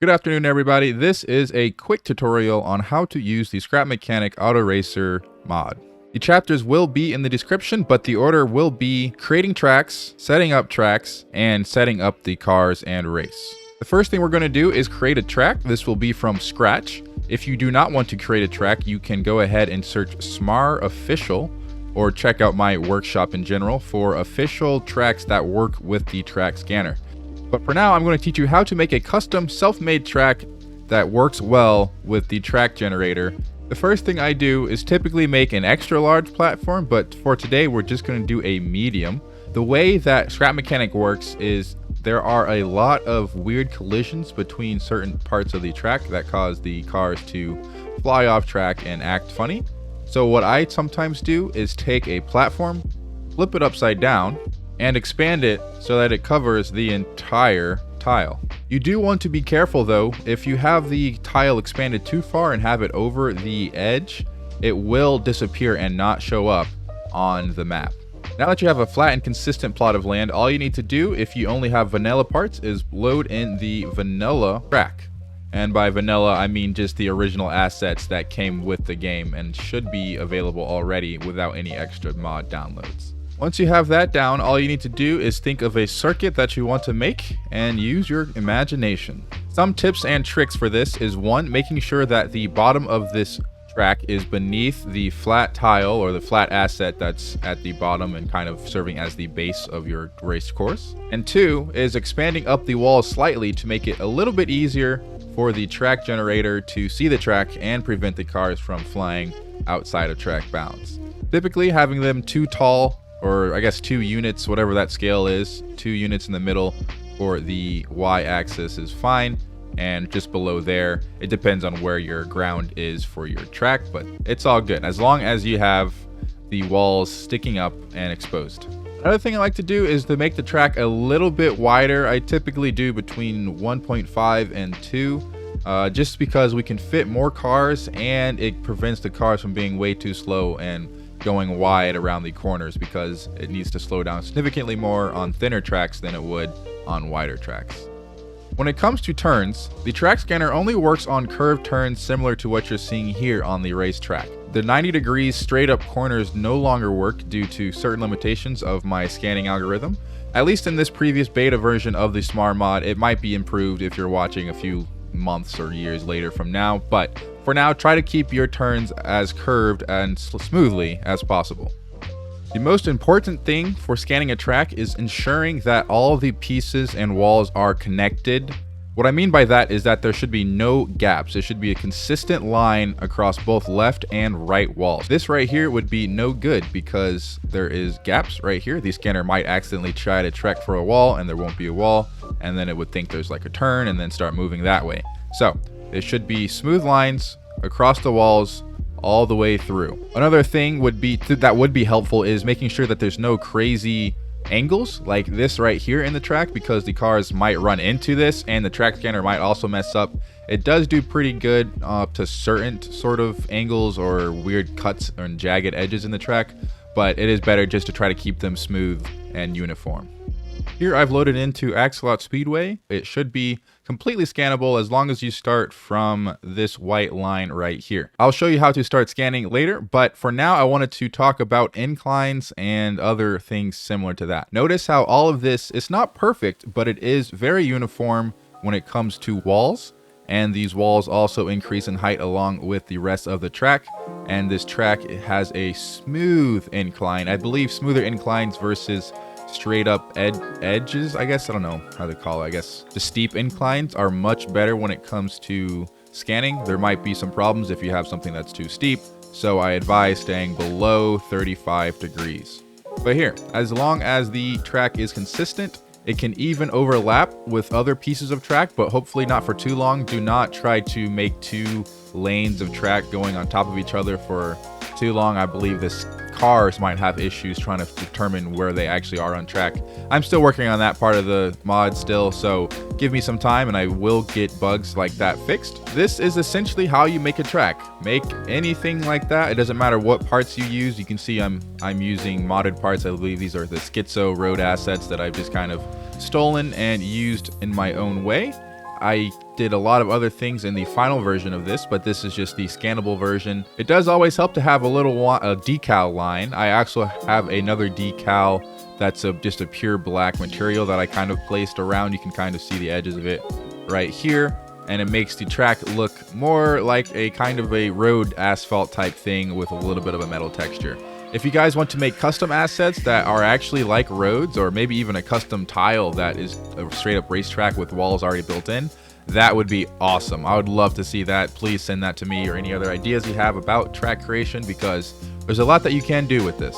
Good afternoon, everybody. This is a quick tutorial on how to use the Scrap Mechanic Auto Racer mod. The chapters will be in the description, but the order will be creating tracks, setting up tracks, and setting up the cars and race. The first thing we're going to do is create a track. This will be from scratch. If you do not want to create a track, you can go ahead and search Smar Official or check out my workshop in general for official tracks that work with the track scanner. But for now, I'm going to teach you how to make a custom self-made track that works well with the track generator. The first thing I do is typically make an extra large platform, but for today, we're just going to do a medium. The way that Scrap Mechanic works is there are a lot of weird collisions between certain parts of the track that cause the cars to fly off track and act funny. So what I sometimes do is take a platform, flip it upside down, and expand it so that it covers the entire tile. You do want to be careful though. If you have the tile expanded too far and have it over the edge, it will disappear and not show up on the map. Now that you have a flat and consistent plot of land, all you need to do if you only have vanilla parts is load in the vanilla track. And by vanilla, I mean just the original assets that came with the game and should be available already without any extra mod downloads. Once you have that down, all you need to do is think of a circuit that you want to make and use your imagination. Some tips and tricks for this is one, making sure that the bottom of this track is beneath the flat tile or the flat asset that's at the bottom and kind of serving as the base of your race course. And two is expanding up the walls slightly to make it a little bit easier for the track generator to see the track and prevent the cars from flying outside of track bounds. Typically having them too tall, or I guess 2 units, whatever that scale is, 2 units in the middle for the y-axis is fine, and just below there, it depends on where your ground is for your track, but it's all good as long as you have the walls sticking up and exposed. Another thing I like to do is to make the track a little bit wider. I typically do between 1.5 and 2, just because we can fit more cars and it prevents the cars from being way too slow and going wide around the corners, because it needs to slow down significantly more on thinner tracks than it would on wider tracks. When it comes to turns, the track scanner only works on curved turns similar to what you're seeing here on the racetrack. The 90 degrees straight up corners no longer work due to certain limitations of my scanning algorithm. At least in this previous beta version of the Smar mod, it might be improved if you're watching a few months or years later from now, but for now, try to keep your turns as curved and smoothly as possible. The most important thing for scanning a track is ensuring that all of the pieces and walls are connected. What I mean by that is that there should be no gaps. There should be a consistent line across both left and right walls. This right here would be no good because there is gaps right here. The scanner might accidentally try to track for a wall and there won't be a wall, and then it would think there's like a turn and then start moving that way. So it should be smooth lines across the walls all the way through. Another thing would be that would be helpful is making sure that there's no crazy angles like this right here in the track, because the cars might run into this and the track scanner might also mess up. It does do pretty good up to certain sort of angles or weird cuts and jagged edges in the track, but it is better just to try to keep them smooth and uniform. Here I've loaded into Axolot Speedway. It should be completely scannable as long as you start from this white line right here. I'll show you how to start scanning later, but for now I wanted to talk about inclines and other things similar to that. Notice how all of this is not perfect, but it is very uniform when it comes to walls, and these walls also increase in height along with the rest of the track, and this track has a smooth incline. I believe smoother inclines versus straight up edges, I guess, I don't know how to call it. I guess the steep inclines are much better when it comes to scanning. There might be some problems if you have something that's too steep, so I advise staying below 35 degrees. But here, as long as the track is consistent, it can even overlap with other pieces of track, but hopefully not for too long. Do not try to make 2 lanes of track going on top of each other for too long. I believe this cars might have issues trying to determine where they actually are on track. I'm still working on that part of the mod still, so give me some time and I will get bugs like that fixed. This is essentially how you make a track. Make anything like that. It doesn't matter what parts you use. You can see I'm using modded parts. I believe these are the Schizo road assets that I've just kind of stolen and used in my own way. I did a lot of other things in the final version of this, but this is just the scannable version. It does always help to have a little decal line. I also have another decal that's just a pure black material that I kind of placed around. You can kind of see the edges of it right here, and it makes the track look more like a kind of a road asphalt type thing with a little bit of a metal texture. If you guys want to make custom assets that are actually like roads, or maybe even a custom tile that is a straight up racetrack with walls already built in, that would be awesome. I would love to see that. Please send that to me, or any other ideas you have about track creation, because there's a lot that you can do with this.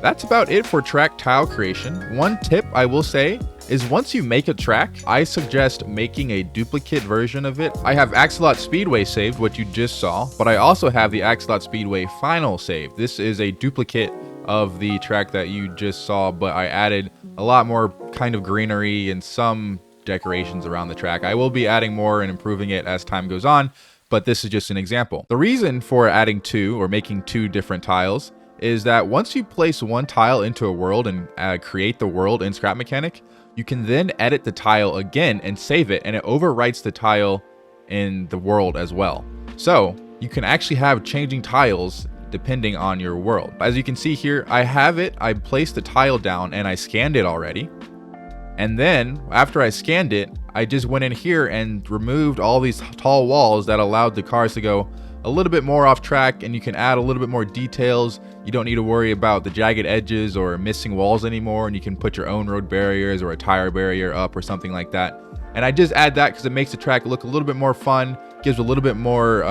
That's about it for track tile creation. One tip I will say is once you make a track, I suggest making a duplicate version of it. I have Axolot Speedway saved, what you just saw, but I also have the Axolot Speedway Final saved. This is a duplicate of the track that you just saw, but I added a lot more kind of greenery and some decorations around the track. I will be adding more and improving it as time goes on, but this is just an example. The reason for adding two, or making two different tiles, is that once you place one tile into a world and create the world in Scrap Mechanic, you can then edit the tile again and save it, and it overwrites the tile in the world as well. So you can actually have changing tiles depending on your world. As you can see here, I placed the tile down and I scanned it already. And then after I scanned it, I just went in here and removed all these tall walls that allowed the cars to go a little bit more off track, and you can add a little bit more details. You don't need to worry about the jagged edges or missing walls anymore, and you can put your own road barriers or a tire barrier up or something like that. And I just add that because it makes the track look a little bit more fun, gives a little bit more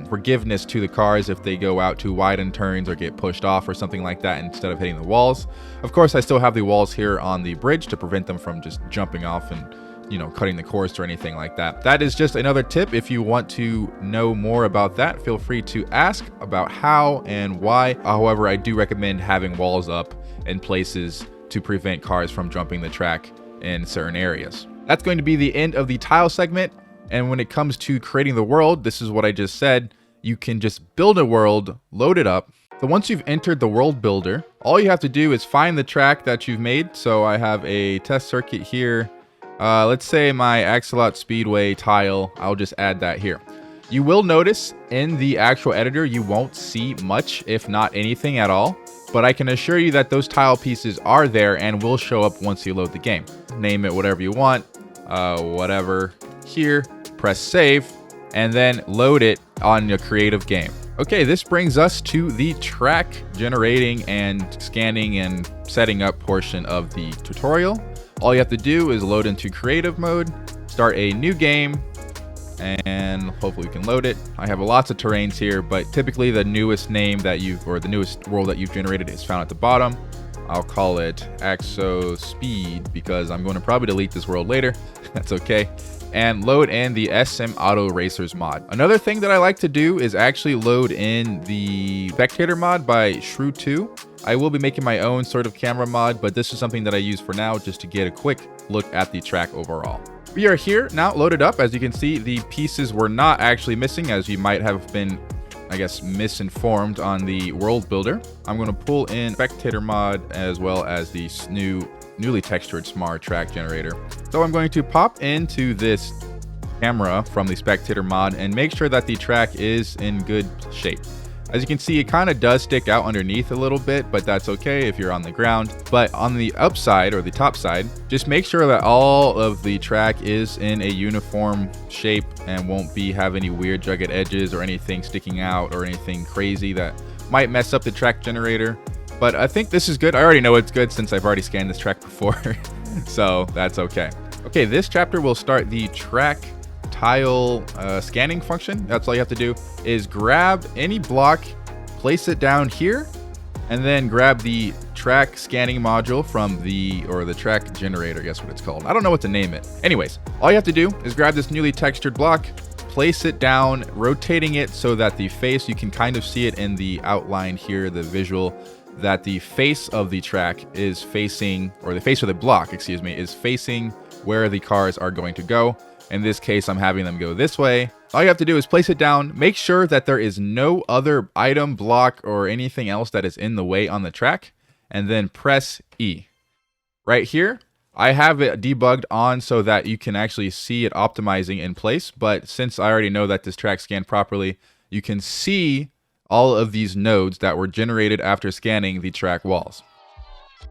forgiveness to the cars if they go out too wide in turns or get pushed off or something like that instead of hitting the walls. Of course, I still have the walls here on the bridge to prevent them from just jumping off and, you know, cutting the course or anything like that. That is just another tip. If you want to know more about that, feel free to ask about how and why. However, I do recommend having walls up in places to prevent cars from jumping the track in certain areas. That's going to be the end of the tile segment. And when it comes to creating the world, this is what I just said. You can just build a world, load it up. So once you've entered the world builder, all you have to do is find the track that you've made. So I have a test circuit here. Let's say my Axolot Speedway tile, I'll just add that here. You will notice in the actual editor, you won't see much, if not anything at all, but I can assure you that those tile pieces are there and will show up once you load the game. Name it whatever you want, whatever here, press save, and then load it on your creative game. Okay, this brings us to the track generating and scanning and setting up portion of the tutorial. All you have to do is load into creative mode, start a new game, and hopefully we can load it. I have lots of terrains here, but typically the newest name that the newest world that you've generated is found at the bottom. I'll call it Axo Speed because I'm going to probably delete this world later. That's okay. And load in the SM Auto Racers mod. Another thing that I like to do is actually load in the Spectator mod by Shrew2. I will be making my own sort of camera mod, but this is something that I use for now just to get a quick look at the track overall. We are here now loaded up. As you can see, the pieces were not actually missing, as you might have been, I guess, misinformed on the world builder. I'm going to pull in Spectator mod as well as the newly textured Smart track generator. So I'm going to pop into this camera from the Spectator mod and make sure that the track is in good shape. As you can see, it kind of does stick out underneath a little bit, but that's okay if you're on the ground. But on the upside or the top side, just make sure that all of the track is in a uniform shape and won't have any weird jagged edges or anything sticking out or anything crazy that might mess up the track generator. But I think this is good. I already know it's good since I've already scanned this track before, so that's okay. Okay, this chapter will start the track tile scanning function. That's all you have to do is grab any block, place it down here, and then grab the track scanning module from the track generator, guess what it's called. I don't know what to name it. Anyways, all you have to do is grab this newly textured block, place it down, rotating it so that the face, you can kind of see it in the outline here, the visual, that the face of the track is facing, or the face of the block, excuse me, is facing where the cars are going to go. In this case, I'm having them go this way. All you have to do is place it down, make sure that there is no other item, block, or anything else that is in the way on the track, and then press E. Right here, I have it debugged on so that you can actually see it optimizing in place, but since I already know that this track scanned properly, you can see all of these nodes that were generated after scanning the track walls.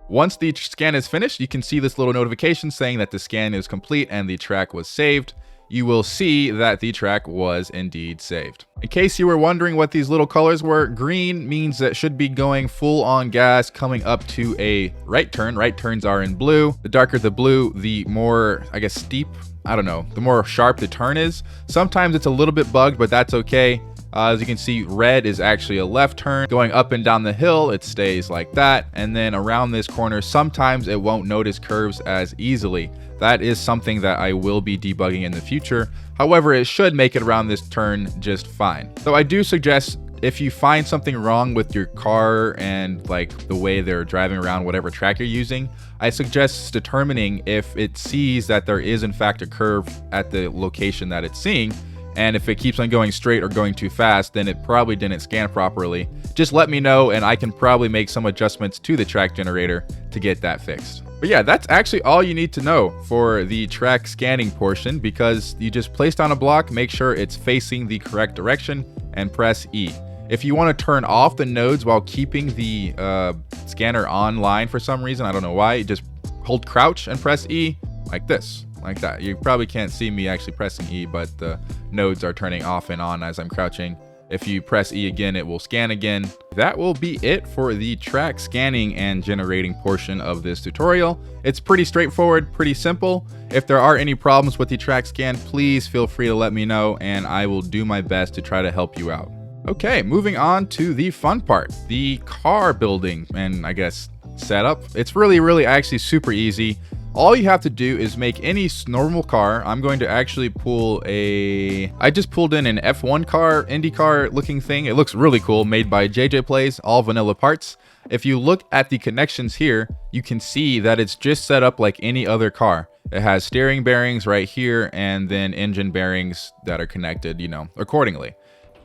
Once the scan is finished, you can see this little notification saying that the scan is complete and the track was saved. You will see that the track was indeed saved. In case you were wondering what these little colors were, green means that it should be going full on gas coming up to a right turn. Right turns are in blue. The darker the blue, the more, I guess, steep, I don't know, the more sharp the turn is. Sometimes it's a little bit bugged, but that's okay. As you can see, red is actually a left turn. Going up and down the hill, it stays like that. And then around this corner, sometimes it won't notice curves as easily. That is something that I will be debugging in the future. However, it should make it around this turn just fine. So I do suggest, if you find something wrong with your car and like the way they're driving around whatever track you're using, I suggest determining if it sees that there is in fact a curve at the location that it's seeing. And if it keeps on going straight or going too fast, then it probably didn't scan properly. Just let me know and I can probably make some adjustments to the track generator to get that fixed. But yeah, that's actually all you need to know for the track scanning portion, because you just place down a block, make sure it's facing the correct direction, and press E. If you want to turn off the nodes while keeping the scanner online for some reason, I don't know why, just hold crouch and press E like this. Like that. You probably can't see me actually pressing E, but the nodes are turning off and on as I'm crouching. If you press E again, it will scan again. That will be it for the track scanning and generating portion of this tutorial. It's pretty straightforward, pretty simple. If there are any problems with the track scan, please feel free to let me know and I will do my best to try to help you out. Okay, moving on to the fun part, the car building and I guess setup. It's really actually super easy. All you have to do is make any normal car. I'm going to actually pull I just pulled in an F1 car, IndyCar looking thing. It looks really cool, made by JJ Plays, all vanilla parts. If you look at the connections here, you can see that it's just set up like any other car. It has steering bearings right here and then engine bearings that are connected, you know, accordingly.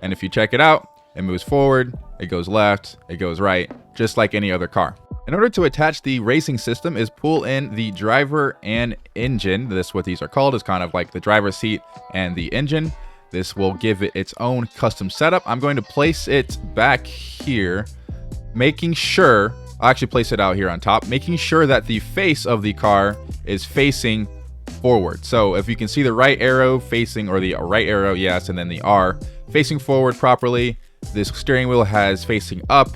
And if you check it out, it moves forward, it goes left, it goes right, just like any other car. In order to attach the racing system is pull in the driver and engine. This is what these are called, is kind of like the driver's seat and the engine. This will give it its own custom setup. I'm going to place it back here, making sure, I'll actually place it out here on top, making sure that the face of the car is facing forward. So if you can see the right arrow facing, or the right arrow, yes, and then the R facing forward properly, this steering wheel has facing up,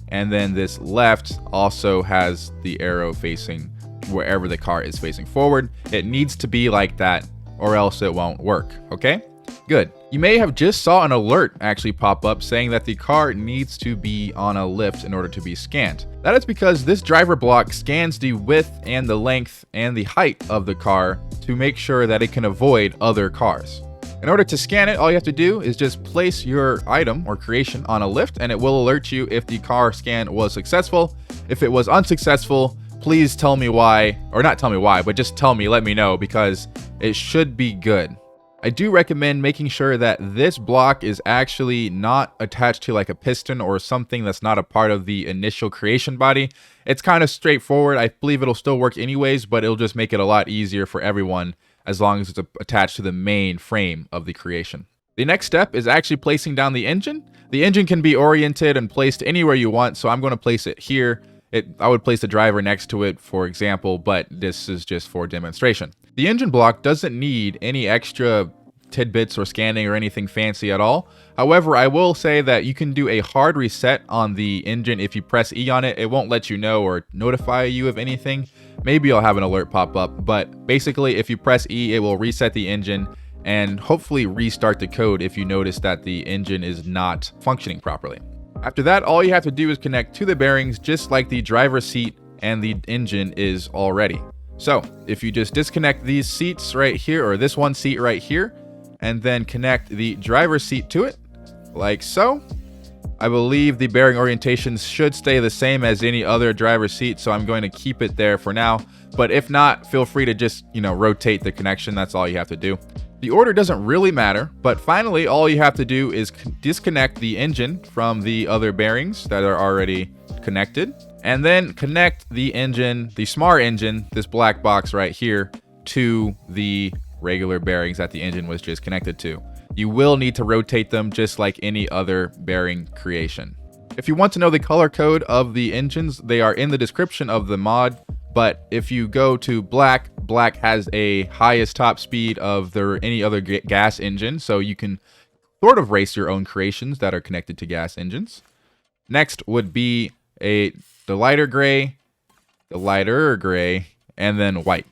and then this left also has the arrow facing wherever the car is facing forward. It needs to be like that or else it won't work, okay? Good. You may have just saw an alert actually pop up saying that the car needs to be on a lift in order to be scanned. That is because this driver block scans the width and the length and the height of the car to make sure that it can avoid other cars. In order to scan it, all you have to do is just place your item or creation on a lift and it will alert you if the car scan was successful. If it was unsuccessful, please tell me why, or not tell me why, but just tell me, let me know, because it should be good. I do recommend making sure that this block is actually not attached to like a piston or something that's not a part of the initial creation body. It's kind of straightforward. I believe it'll still work anyways, but it'll just make it a lot easier for everyone as long as it's attached to the main frame of the creation. The next step is actually placing down the engine. The engine can be oriented and placed anywhere you want, so I'm going to place it here. I would place the driver next to it, for example, but this is just for demonstration. The engine block doesn't need any extra tidbits or scanning or anything fancy at all. However, I will say that you can do a hard reset on the engine. If you press E on it, it won't let you know or notify you of anything. Maybe I'll have an alert pop up, but basically if you press E, it will reset the engine and hopefully restart the code if you notice that the engine is not functioning properly. After that, all you have to do is connect to the bearings just like the driver's seat and the engine is already. So if you just disconnect these seats right here, or this one seat right here, and then connect the driver's seat to it, like so. I believe the bearing orientations should stay the same as any other driver's seat, so I'm going to keep it there for now. But if not, feel free to just, rotate the connection. That's all you have to do. The order doesn't really matter, but finally, all you have to do is disconnect the engine from the other bearings that are already connected. and then connect the engine, the smart engine, this black box right here, to the regular bearings that the engine was just connected to. You will need to rotate them just like any other bearing creation. If you want to know the color code of the engines, they are in the description of the mod. But if you go to black, black has a highest top speed of any other gas engine, so you can sort of race your own creations that are connected to gas engines. Next would be the lighter gray, and then white.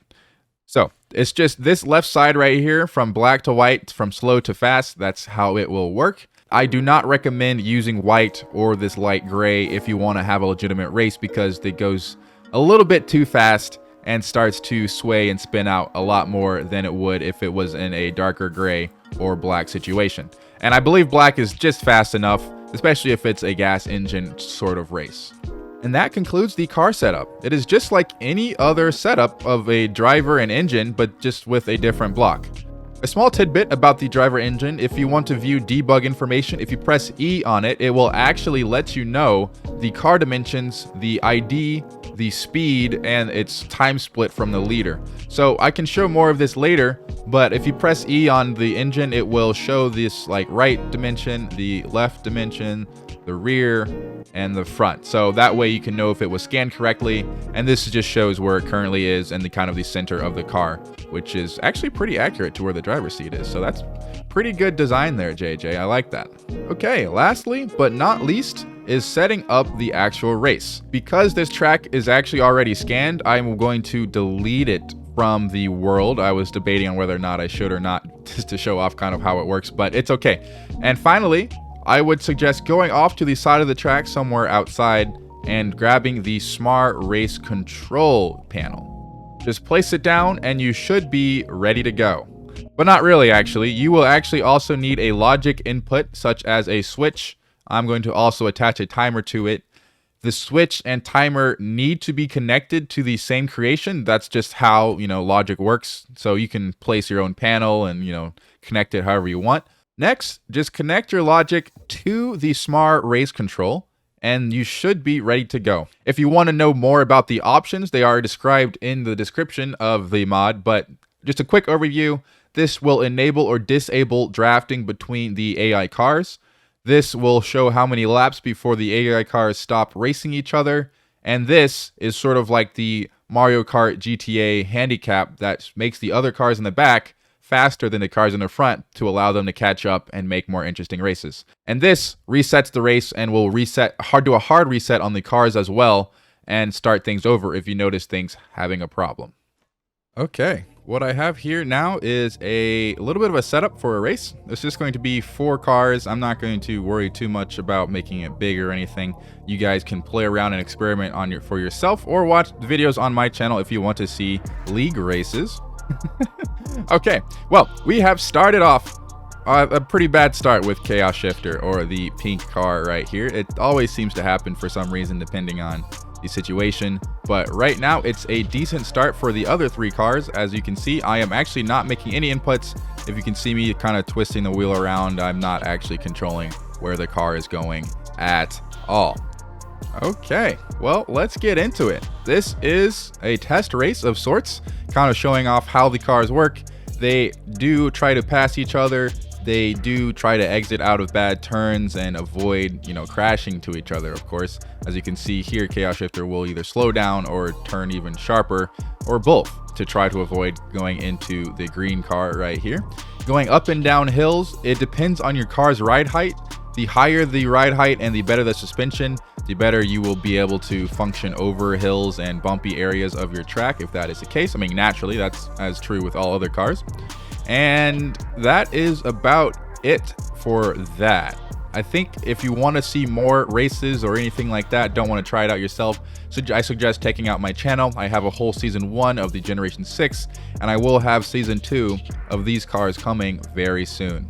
So it's just this left side right here, from black to white, from slow to fast. That's how it will work. I do not recommend using white or this light gray if you want to have a legitimate race, because it goes a little bit too fast and starts to sway and spin out a lot more than it would if it was in a darker gray or black situation. And I believe black is just fast enough, especially if it's a gas engine sort of race. And that concludes the car setup. It is just like any other setup of a driver and engine, but just with a different block. A small tidbit about the driver engine: if you want to view debug information, if you press E on it, it will actually let you know the car dimensions, the ID, the speed, and its time split from the leader. So I can show more of this later, but if you press E on the engine, it will show this like right dimension, the left dimension, the rear, and the front. So that way you can know if it was scanned correctly, and this just shows where it currently is in the kind of the center of the car, which is actually pretty accurate to where the driver's seat is. So that's pretty good design there, JJ. I like that. Okay, lastly but not least is setting up the actual race. Because this track is actually already scanned, I'm going to delete it from the world. I was debating on whether or not I should or not, just to show off kind of how it works, but it's okay. And finally, I would suggest going off to the side of the track somewhere outside and grabbing the Smart Race Control panel. Just place it down and you should be ready to go. But not really, actually. You will actually also need a logic input, such as a switch. I'm going to also attach a timer to it. The switch and timer need to be connected to the same creation. That's just how, logic works. So you can place your own panel and, connect it however you want. Next, just connect your logic to the Smart Race Control, and you should be ready to go. If you want to know more about the options, they are described in the description of the mod, but just a quick overview: this will enable or disable drafting between the AI cars. This will show how many laps before the AI cars stop racing each other, and this is sort of like the Mario Kart GTA handicap that makes the other cars in the back faster than the cars in the front to allow them to catch up and make more interesting races. And this resets the race and will do a hard reset on the cars as well and start things over if you notice things having a problem. Okay, what I have here now is a little bit of a setup for a race. It's just going to be 4 cars. I'm not going to worry too much about making it big or anything. You guys can play around and experiment for yourself, or watch videos on my channel if you want to see league races. Okay, well, we have started off a pretty bad start with Chaos Shifter, or the pink car right here. It always seems to happen for some reason depending on the situation, but right now it's a decent start for the other 3 cars. As you can see, I am actually not making any inputs. If you can see me kind of twisting the wheel around, I'm not actually controlling where the car is going at all. Okay, well, let's get into it. This is a test race of sorts, kind of showing off how the cars work. They do try to pass each other. They do try to exit out of bad turns and avoid, crashing to each other, of course. As you can see here, Chaos Shifter will either slow down or turn even sharper, or both, to try to avoid going into the green car right here. Going up and down hills, it depends on your car's ride height. The higher the ride height and the better the suspension, the better you will be able to function over hills and bumpy areas of your track, if that is the case. I mean, naturally, that's as true with all other cars. And that is about it for that. I think if you want to see more races or anything like that, don't want to try it out yourself, so I suggest checking out my channel. I have a whole season 1 of the Generation 6, and I will have season 2 of these cars coming very soon.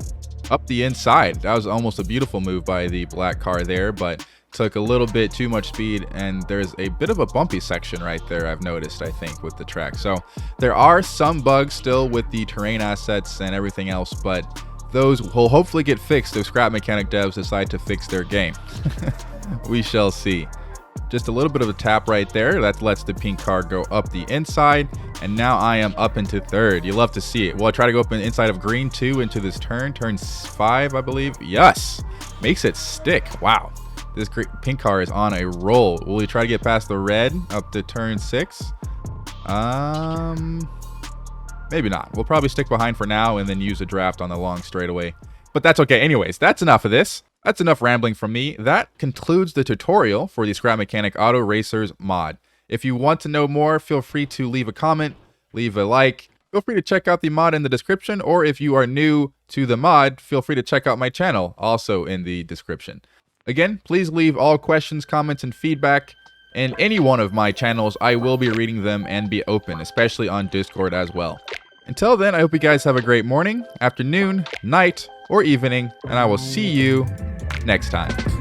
Up the inside, that was almost a beautiful move by the black car there, but took a little bit too much speed, and there's a bit of a bumpy section right there, I've noticed, I think, with the track. So there are some bugs still with the terrain assets and everything else, but those will hopefully get fixed if Scrap Mechanic devs decide to fix their game. We shall see. Just a little bit of a tap right there. That lets the pink car go up the inside. And now I am up into third. You love to see it. Well, I try to go up in inside of green 2 into this turn. Turn 5, I believe. Yes. Makes it stick. Wow. This pink car is on a roll. Will we try to get past the red up to turn 6? Maybe not. We'll probably stick behind for now and then use a draft on the long straightaway. But that's okay. Anyways, that's enough of this. That's enough rambling from me. That concludes the tutorial for the Scrap Mechanic Auto Racers mod. If you want to know more, feel free to leave a comment, leave a like. Feel free to check out the mod in the description, or if you are new to the mod, feel free to check out my channel, also in the description. Again, please leave all questions, comments, and feedback in any one of my channels. I will be reading them and be open, especially on Discord as well. Until then, I hope you guys have a great morning, afternoon, night, or evening, and I will see you next time.